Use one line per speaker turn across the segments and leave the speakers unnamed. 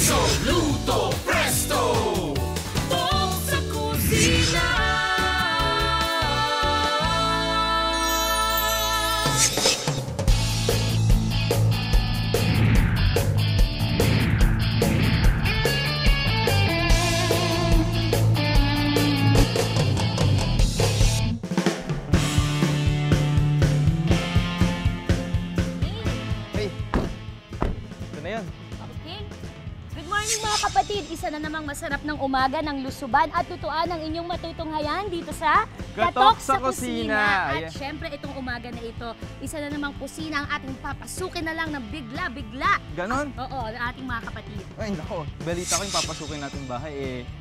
Soluto Presto! Tok sa kusina!
Mga kapatid, isa na namang masarap ng umaga ng lusuban at tutuan ang inyong matutunghayan dito sa
Katok sa Kusina.
At syempre, itong umaga na ito, isa na namang kusina ang ating papasukin na lang ng bigla-bigla.
Ganon?
Oo, ang ating mga kapatid.
Ay, nako. Balita ko yung papasukin natin bahay,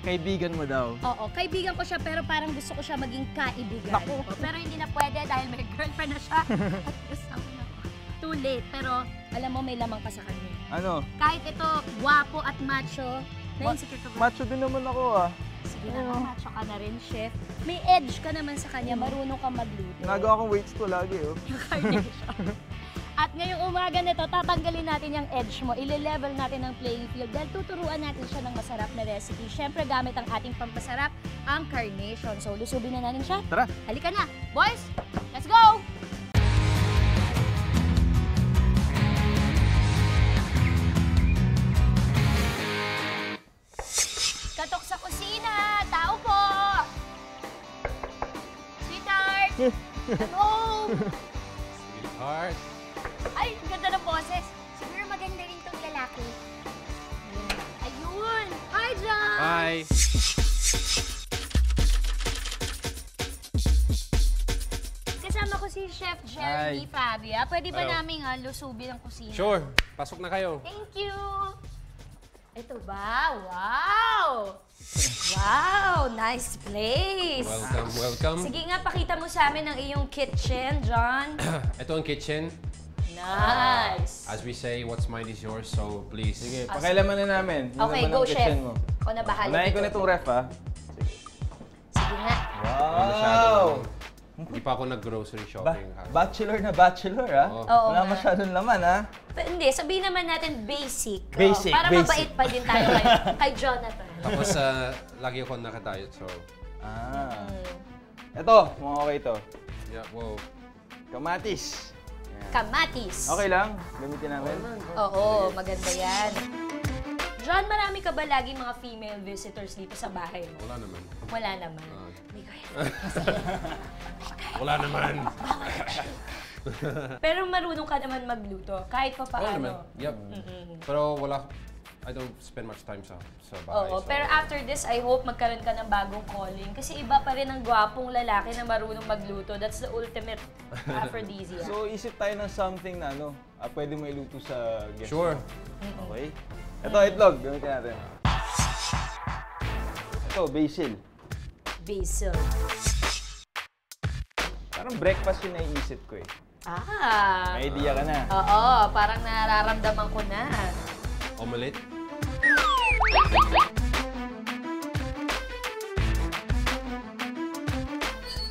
kaibigan mo daw.
Oo, kaibigan ko siya pero parang gusto ko siya maging kaibigan.
Naku.
Pero hindi na pwede dahil may girlfriend na siya. At gusto ko na too late, pero alam mo may lamang pa sa kanya.
Ano?
Kahit ito, guwapo at macho, na-insecure ka ba?
Macho din naman ako
Sige na, macho ka na rin, chef. May edge ka naman sa kanya, marunong ka magluto.
Nagawa kong weights ko lagi,
Yung carnation. At ngayong umaga nito, tatanggalin natin yung edge mo, ile-level natin ang playing field dahil tuturuan natin siya ng masarap na recipe. Siyempre, gamit ang ating pampasarap, ang carnation. So, lusubin na natin siya.
Tara!
Halika na! Boys, let's go! Katok sa kusina! Tao po! Sweetheart! Hello!
Sweetheart!
Ay, ganda ng boses. Siguro maganda rin tong lalaki. Ayun! Hi, John!
Hi!
Kasama ko si Chef Jeremy Fabia. Pwede ba
Hello.
naming lusubin ang kusina?
Sure! Pasok na kayo.
Thank you! Ito ba? Wow! Wow! Nice place!
Welcome, welcome.
Sige nga, pakita mo sa amin ang iyong kitchen, John.
Ito ang kitchen.
Nice!
As we say, what's mine is yours, so please.
Sige, pakailaman na namin. Yun
Okay,
naman
go,
ang
chef.
kitchen mo.
Ako na bahala.
Unahin ko
dito.
na itong ref,
Sige nga.
Wow!
Hindi pa ako nag-grocery shopping.
Bachelor na bachelor,
Oo.
Oo
Wala
nga.
masyadong laman,
Pero hindi, sabihin naman natin basic.
Basic,
Para
basic.
mabait pa din tayo kay Jonathan.
Tapos, lagi ako nakadiet, so...
Ito, mukhang okay ito.
Yeah, wow.
Kamatis.
Kamatis.
Okay lang? Gamitin namin?
Oo, maganda yan. John, marami ka ba laging mga female visitors dito sa bahay mo?
Wala naman.
Wala naman. Hindi ko yan.
Wala naman.
Pero marunong ka naman magluto, kahit pa
Wala naman.
paano.
Yep. Pero wala... I don't spend much time sa bahay.
Oo,
so-
pero after this, I hope magkaroon ka ng bagong calling. Kasi iba pa rin ang gwapong lalaki na marunong magluto. That's the ultimate aphrodisiac.
So, isip tayo ng something na pwede mo iluto sa guest
Sure.
mo. Okay? Ito, itlog. Gamitin natin. Ito, basil.
Basil.
Parang breakfast yung naiisip ko eh. May idea ka na.
Oo, parang nararamdaman ko na.
Omelette?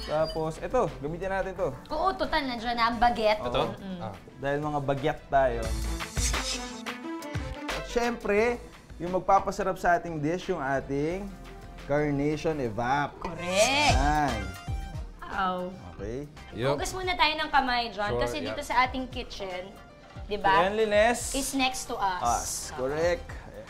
Tapos, ito, gamitin natin to.
Oo, total nandiyan na ang baguette.
Ito?
Dahil mga bagyat tayo. At syempre, yung magpapasarap sa ating dish, yung ating carnation evap.
Correct.
Yan.
Wow.
Okay.
Yup.
Hugas muna tayo ng kamay, John.
Sure,
kasi dito
yeah.
sa ating kitchen, di ba,
Cleanliness.
is next to us.
Us. Correct.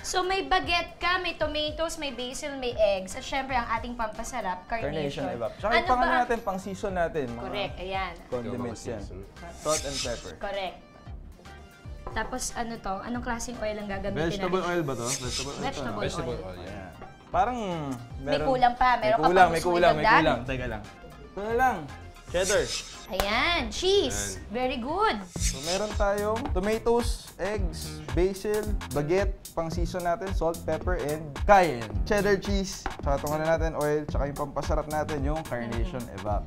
So may baguette ka, may tomatoes, may basil, may eggs. At syempre ang ating pampasarap, carnation.
Carnation evap. Tsaka yung pang natin, pang season natin. Mga
Correct, ayan.
condiments
Ito, mga
yan.
season.
Salt and pepper.
Correct. Tapos ano to? Anong klaseng oil ang gagamitin
Vegetable
natin?
oil ba to? Vegetable oil.
Vegetable
Vegetable
oil.
oil, yeah.
Parang
May kulang pa. Meron ka
kulang,
pang
may
gusto
kulang, may
idagdag?
kulang. Teka lang. Ito na lang. Cheddar.
Ayan, cheese. Very good.
So meron tayong tomatoes, eggs, basil, baguette, pang season natin, salt, pepper, and cayenne. Cheddar cheese. Tsaka tungan na natin oil, tsaka yung pampasarap natin yung carnation evap.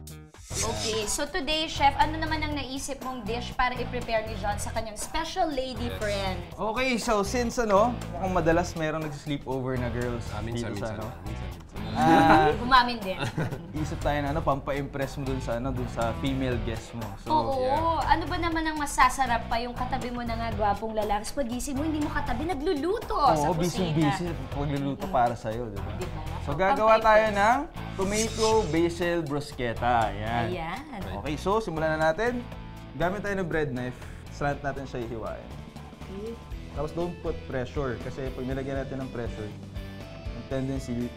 Okay, so today, Chef, ano naman ang naisip mong dish para i-prepare ni John sa kanyang special lady friend?
Okay, so since mukhang madalas merong nag-sleepover na girls
Minsan,
dito sa
minsan. Minsan.
Umamin din.
Isip tayo na pampa-impress mo dun sa female guest mo. So,
Oo. Ano ba naman ang masasarap pa yung katabi mo na nga gwapong lalaki? Pagising mo, hindi mo katabi, nagluluto sa kusina.
busy pagluluto para sa'yo, di ba?
Diba?
So, gagawa tayo ng tomato basil bruschetta. Ayan.
Ayan.
Okay, so simulan na natin. Gamit tayo ng bread knife. Slant natin siya hihiwain. Tapos don't put pressure kasi pag nilagyan natin ng pressure, ang tendency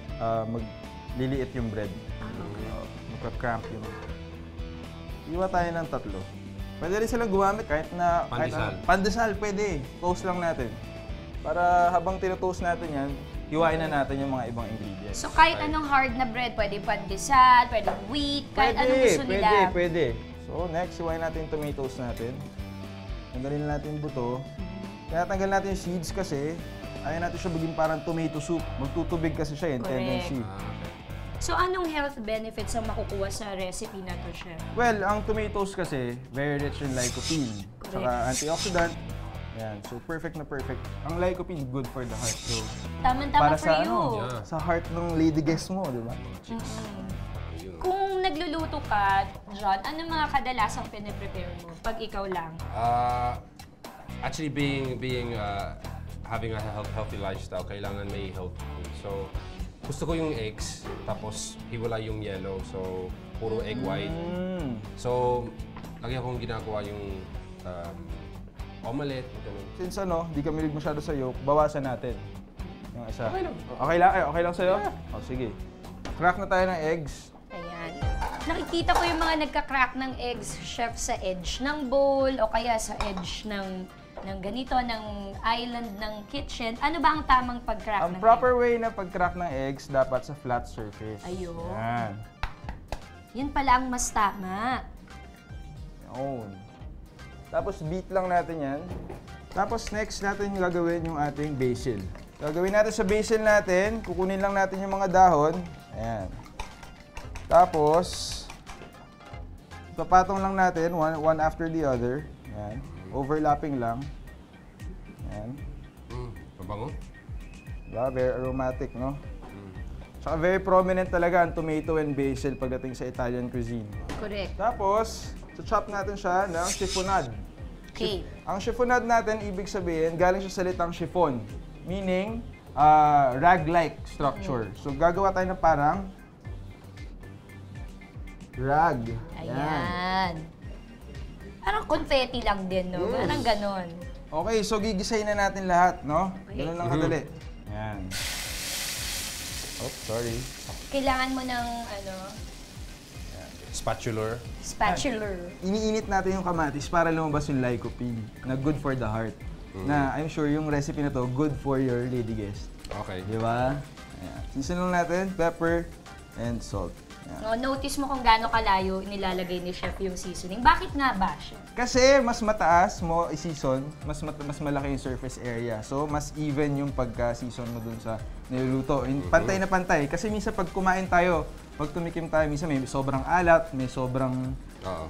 magliliit yung bread. Magka-cramp yung. Iwa tayo ng 3. Pwede rin silang gumamit kahit na pandesal, pwede. Toast lang natin. Para habang tino-toast natin yan, hiwain na natin yung mga ibang ingredients.
So kahit anong hard na bread, pwede pandesal, pwede wheat, kahit anong gusto nila.
Pwede. So next, hiwain natin yung tomatoes natin. Tanggalin na natin yung buto. Kaya tanggal natin yung seeds kasi ayaw natin siya maging parang tomato soup. Magtutubig kasi siya yung tendency.
So anong health benefits ang makukuha sa recipe na to, Chef?
Well, ang tomatoes kasi, very rich in lycopene. Saka antioxidant. Yan. So perfect na perfect. Ang lycopene, good for the heart. So,
Tama-tama
para
for
sa
you.
sa heart ng lady guest mo, di ba?
Kung nagluluto ka, John, ano mga kadalasang piniprepare mo pag ikaw lang?
Actually, having a healthy lifestyle, kailangan may health food. So, gusto ko yung eggs, tapos hiwala yung yellow. So, puro egg white. So, lagi akong ginagawa yung omelette. Ganun.
Since di kami masyado sa yolk, bawasan natin. Yung isa.
Okay lang.
Okay lang sa'yo? Yeah. O, sige. Crack na tayo ng eggs.
Ayan. Nakikita ko yung mga nagka-crack ng eggs, Chef, sa edge ng bowl o kaya sa edge ng ganito, ng island ng kitchen. Ano ba ang tamang pag-crack ng
Ang proper way na pag-crack ng eggs, dapat sa flat surface.
Ayun.
Yan.
Yan pala ang mas tama.
Yun. Tapos beat lang natin yan. Tapos next natin gagawin yung ating basil. Gagawin natin sa basil natin, kukunin lang natin yung mga dahon. Ayan. Tapos, ipapatong lang natin, one after the other. Ayan. Overlapping lang. Ayan.
Mabango?
Diba? Very aromatic, no? Tsaka very prominent talaga ang tomato and basil pagdating sa Italian cuisine.
Correct.
Tapos, chop natin siya ng chiffonade.
Okay.
Ang chiffonade natin, ibig sabihin, galing siya sa salitang chiffon. Meaning, rag-like structure. So, gagawa tayo ng parang rag.
Ayan. Parang confetti lang din, no?
Yes.
Parang ganon.
Okay, so gigisahin na natin lahat, no?
Okay.
Ganun lang kadali. Ayan. Oops, sorry.
Kailangan mo ng,
Spatula.
spatula.
Iniinit natin yung kamatis para lumabas yung lycopene na good for the heart. Na I'm sure yung recipe na to, good for your lady guest.
Okay.
Di ba? Ayan. Season lang natin, pepper and salt. Ayan.
No, notice mo kung gaano kalayo nilalagay ni Chef yung seasoning. Bakit nga ba, Chef?
Kasi mas mataas mo i-season, mas malaki yung surface area. So, mas even yung pagka-season mo dun sa niluluto. Pantay na pantay. Kasi minsan pag kumain tayo, pag tumikim tayo, minsan may sobrang alat, may sobrang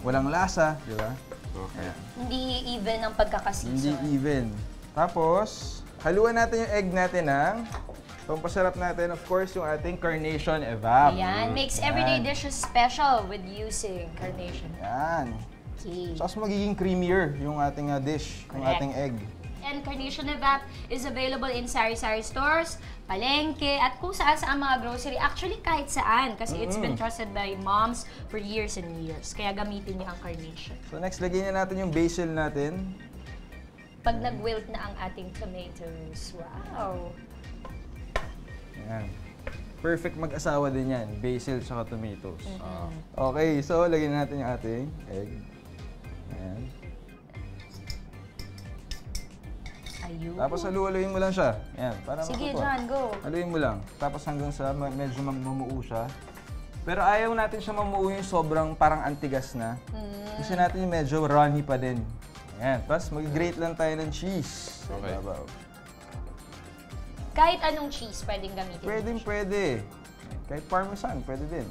walang lasa, di ba?
Okay.
Ayan.
Hindi even ang pagkakaseason.
Hindi even. Tapos, haluan natin yung egg natin ng pampasarap natin, of course, yung ating carnation evap.
Ayan, makes everyday dishes special with using carnation.
Yan.
Okay.
So, magiging creamier yung ating dish, yung
Correct.
ating egg.
And Carnation Evap is available in sari-sari stores, palengke, at kung saan mga grocery. Actually, kahit saan. Kasi it's been trusted by moms for years and years. Kaya gamitin niyo ang Carnation.
So, next, lagyan na natin yung basil natin.
Pag nag-wilt na ang ating tomatoes. Wow!
Ayan. Perfect mag-asawa din yan, basil at tomatoes. Okay, so lagyan natin yung ating egg. Ayan.
Ayun.
Tapos haluin mo lang siya. Ayan, para
Sige,
matuto.
John, go.
Haluin mo lang. Tapos hanggang sa medyo mamuo siya. Pero ayaw natin siya mamuo yung sobrang parang antigas na. Gusto natin yung medyo runny pa din. Ayan. Tapos mag-grate lang tayo ng cheese.
Okay.
Babaw.
Kahit anong cheese pwedeng gamitin.
Pwede. Kahit parmesan, pwede din.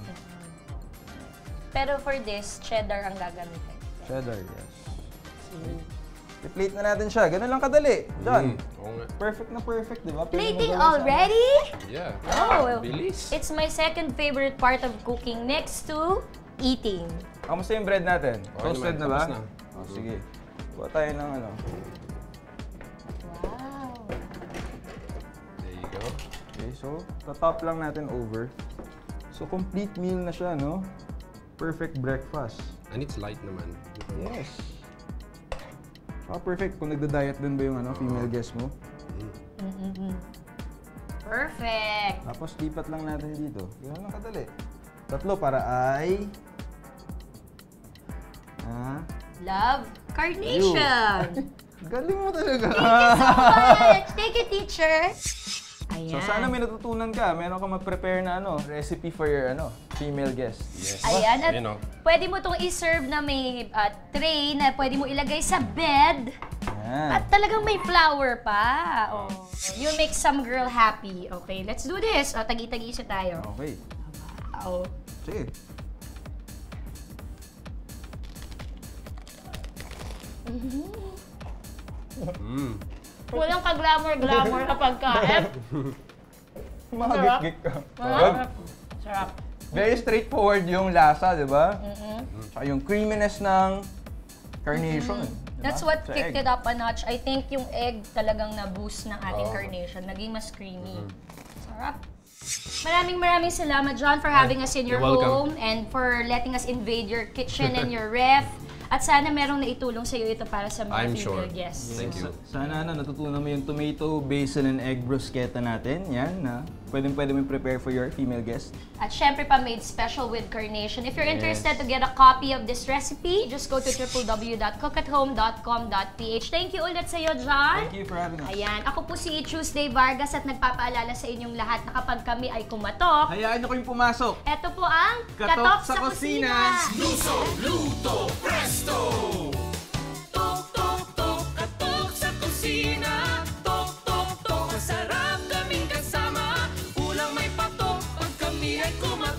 Pero for this, cheddar ang gagamitin.
Cheddar, yes. I-plate na natin siya. Ganun lang kadali. Done.
Oo nga.
Perfect na perfect, di ba? Pwede
Plating
magawa sa-
already?
Yeah.
Oh,
Bilis.
it's my second favorite part of cooking next to eating.
Kamusta yung bread natin?
Okay
Toasted
naman,
na ba?
tapos na.
Oh, sige. Kuha tayo ng ano.
Wow.
There you go.
Okay, so, tatop lang natin over. So, complete meal na siya, no? Perfect breakfast.
And it's light naman.
Yes. Perfect kung nagda-diet din ba yung ano, female guest mo.
Perfect.
Tapos, lipat lang natin dito. Ganun lang kadali. Tatlo para ay...
Love carnation.
Galing mo talaga.
Thank you, teacher. Ayan.
So, sana may natutunan ka. Meron ka mag-prepare na ano, recipe for your ano, female guest.
Yes.
Ayan, at
You know.
pwede mo itong i-serve na may tray na pwede mo ilagay sa bed.
Yan.
At talagang may flower pa. Oh. You make some girl happy. Okay, let's do this. O, tagi-tagi siya tayo.
Okay.
Oh.
Sige.
Walang ka-glamour na pagkain.
Makagit-git ka.
Sarap.
Very straightforward yung lasa, di ba? Tsaka yung creaminess ng carnation. di ba?
That's what
Sa
kicked
egg.
it up a notch. I think yung egg talagang na-boost ng ating carnation. Naging mas creamy. Sarap. Maraming salamat, John, for having us in your
You're welcome.
home and for letting us invade your kitchen and your ref. At sana merong naitulong sa iyo ito para sa mga
I'm
female
sure.
guests.
Thank you.
Sana natutunan mo yung tomato, basil, and egg bruschetta natin. Yan, na pwede mo prepare for your female guest.
At syempre pa made special with Carnation. If you're
Yes.
interested to get a copy of this recipe, just go to www.cookathome.com.ph. Thank you ulit sa iyo, John.
Thank you for having us.
Ayan, ako po si Tuesday Vargas at nagpapaalala sa inyong lahat na kapag kami ay kumatok,
Hayaan niyo kayong pumasok.
eto po ang
Katok sa Kusina.
Luso, luto, presto! Tok, tok, tok, katok sa kusina. Tok, tok, tok, masarap kaming kasama. Ulang may patok pag kami ay kumain.